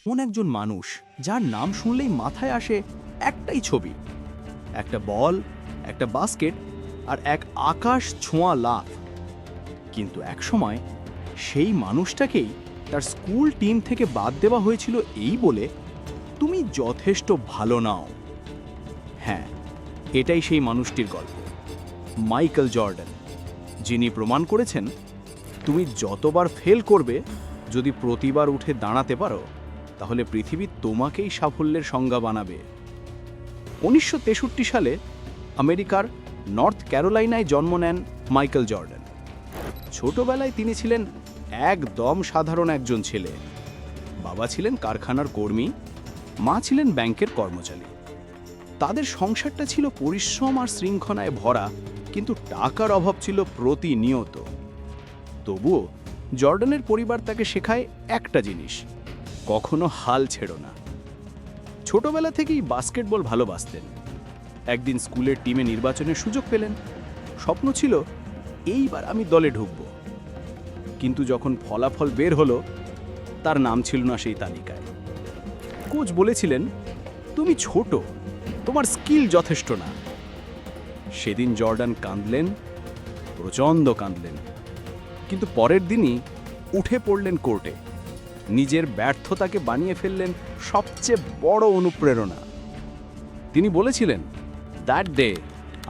একজন মানুষ যার নাম শুনলেই মাথায় আসে একটাই ছবি, একটা বল, একটা বাস্কেট আর এক আকাশ ছোঁয়া লাফ। কিন্তু একসময় সেই মানুষটাকেই তার স্কুল টিম থেকে বাদ দেওয়া হয়েছিল এই বলে, তুমি যথেষ্ট ভালো নাও। হ্যাঁ, এটাই সেই মানুষটির গল্প, মাইকেল জর্ডান, যিনি প্রমাণ করেছেন তুমি যতবার ফেল করবে, যদি প্রতিবার উঠে দাঁড়াতে পারো, তাহলে পৃথিবী তোমাকেই সাফল্যের সংজ্ঞা বানাবে। 1963 সালে আমেরিকার নর্থ ক্যারোলাইনায় জন্ম নেন মাইকেল জর্ডান। ছোটবেলায় তিনি ছিলেন একদম সাধারণ একজন ছেলে। বাবা ছিলেন কারখানার কর্মী, মা ছিলেন ব্যাংকের কর্মচারী। তাদের সংসারটা ছিল পরিশ্রম আর শৃঙ্খলায় ভরা, কিন্তু টাকার অভাব ছিল প্রতিনিয়ত। তবুও জর্ডানের পরিবার তাকে শেখায় একটা জিনিস: কখনো হাল ছেড়ো না। ছোটবেলা থেকেই বাস্কেটবল ভালোবাসতেন। একদিন স্কুলের টিমে নির্বাচনের সুযোগ পেলেন। স্বপ্ন ছিল এইবার আমি দলে ঢুকব। কিন্তু যখন ফলাফল বের হলো, তার নাম ছিল না সেই তালিকায়। কোচ বলেছিলেন, তুমি ছোট, তোমার স্কিল যথেষ্ট না। সেদিন জর্ডান কাঁদলেন, প্রচণ্ড কাঁদলেন। কিন্তু পরের দিনই উঠে পড়লেন কোর্টে। নিজের ব্যর্থতাকে বানিয়ে ফেললেন সবচেয়ে বড় অনুপ্রেরণা। তিনি বলেছিলেন, that day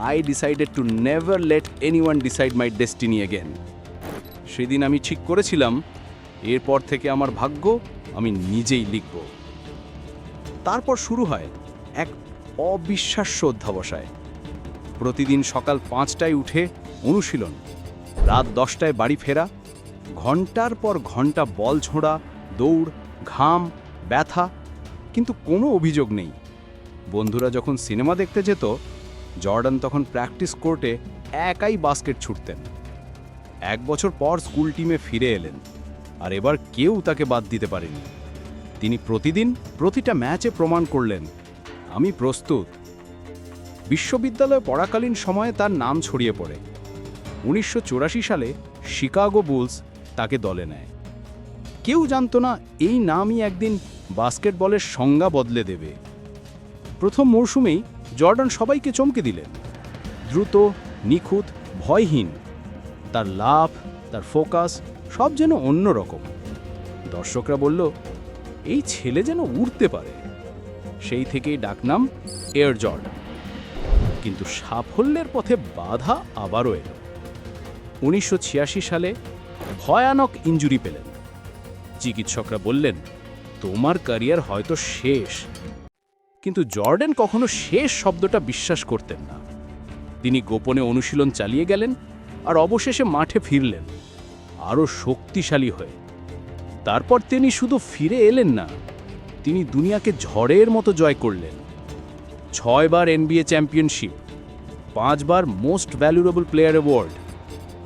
I decided to never let anyone decide my destiny again. সেদিন আমি ঠিক করেছিলাম, এরপর থেকে আমার ভাগ্য আমি নিজেই লিখব। তারপর শুরু হয় এক অবিশ্বাস্য অধ্যাবসায়। প্রতিদিন সকাল 5টায় উঠে অনুশীলন, রাত 10টায় বাড়ি ফেরা, ঘন্টার পর ঘন্টা বল ছোঁড়া, দৌড়, ঘাম, ব্যথা, কিন্তু কোনো অভিযোগ নেই। বন্ধুরা যখন সিনেমা দেখতে যেত, জর্ডান তখন প্র্যাকটিস কোর্টে একাই বাস্কেট ছুটতেন। 1 বছর পর স্কুল টিমে ফিরে এলেন, আর এবার কেউ তাকে বাদ দিতে পারেনি। তিনি প্রতিদিন প্রতিটা ম্যাচে প্রমাণ করলেন, আমি প্রস্তুত। বিশ্ববিদ্যালয়ে পড়াকালীন সময়ে তার নাম ছড়িয়ে পড়ে। 1984 সালে শিকাগো বুলস তাকে দলে নেয়। কেউ জানত না এই নামই একদিন বাস্কেটবলের সংজ্ঞা বদলে দেবে। প্রথম মরশুমেই জর্ডান সবাইকে চমকে দিলেন। দ্রুত, নিখুঁত, ভয়হীন। তার লাফ, তার ফোকাস সব যেন অন্যরকম। দর্শকরা বলল, এই ছেলে যেন উড়তে পারে। সেই থেকেই ডাকনাম এয়ার জর্ডান। কিন্তু সাফল্যের পথে বাধা আবারও এলো। 1986 সালে ভয়ানক ইনজুরি পেলেন। চিকিৎসকরা বললেন, তোমার ক্যারিয়ার হয়তো শেষ। কিন্তু জর্ডান কখনো শেষ শব্দটা বিশ্বাস করতেন না। তিনি গোপনে অনুশীলন চালিয়ে গেলেন, আর অবশেষে মাঠে ফিরলেন আরও শক্তিশালী হয়ে। তারপর তিনি শুধু ফিরে এলেন না, তিনি দুনিয়াকে ঝড়ের মতো জয় করলেন। 6 বার NBA চ্যাম্পিয়নশিপ, 5 বার মোস্ট ভ্যালুয়েবল প্লেয়ার অ্যাওয়ার্ড,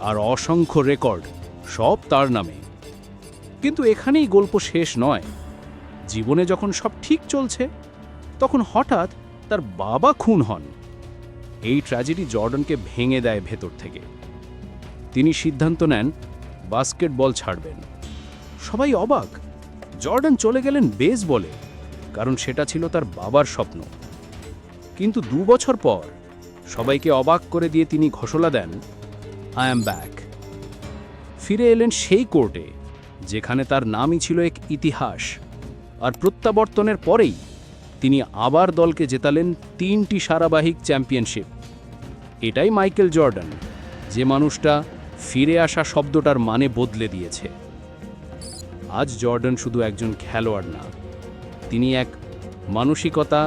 আর অসংখ্য রেকর্ড, সব তার নামে। কিন্তু এখানেই গল্প শেষ নয়। জীবনে যখন সব ঠিক চলছে, তখন হঠাৎ তার বাবা খুন হন। এই ট্র্যাজেডি জর্ডানকে ভেঙে দেয় ভেতর থেকে। তিনি সিদ্ধান্ত নেন বাস্কেটবল ছাড়বেন। সবাই অবাক। জর্ডান চলে গেলেন বেসবলে, কারণ সেটা ছিল তার বাবার স্বপ্ন। কিন্তু 2 বছর পর সবাইকে অবাক করে দিয়ে তিনি ঘোষণা দেন, আই অ্যাম ব্যাক। ফিরে এলেন সেই কোর্টে, যেখানে তার নামই ছিল এক ইতিহাস। আর প্রত্যাবর্তনের পরেই তিনি আবার দলকে জেতালেন 3টি ধারাবাহিক চ্যাম্পিয়নশিপ। এটাই মাইকেল জর্ডান, যে মানুষটা ফিরে আসা শব্দটার মানে বদলে দিয়েছে। আজ জর্ডান শুধু একজন খেলোয়াড় না, তিনি এক মানসিকতা,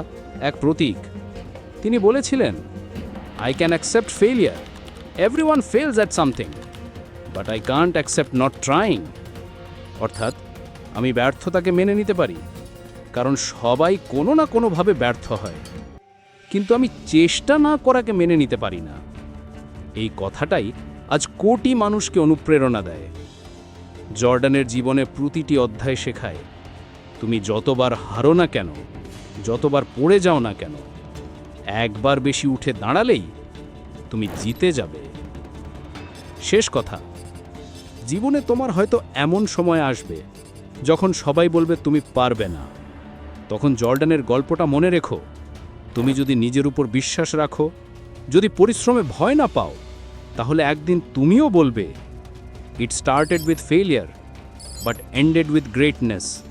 এক প্রতীক। তিনি বলেছিলেন, I can accept failure, everyone fails at something, but I can't accept not trying. অর্থাৎ, আমি ব্যর্থতাকে মেনে নিতে পারি, কারণ সবাই কোনো না কোনোভাবে ব্যর্থ হয়, কিন্তু আমি চেষ্টা না করাকে মেনে নিতে পারি না। এই কথাটাই আজ কোটি মানুষকে অনুপ্রেরণা দেয়। জর্ডানের জীবনে প্রতিটি অধ্যায় শেখায়, তুমি যতবার হারো না কেন, যতবার পড়ে যাও না কেন, একবার বেশি উঠে দাঁড়ালেই তুমি জিতে যাবে। শেষ কথা, জীবনে তোমার হয়তো এমন সময় আসবে যখন সবাই বলবে তুমি পারবে না, তখন জর্ডানের গল্পটা মনে রেখো। তুমি যদি নিজের উপর বিশ্বাস রাখো, যদি পরিশ্রমে ভয় না পাও, তাহলে একদিন তুমিও বলবে, it started with failure but ended with greatness.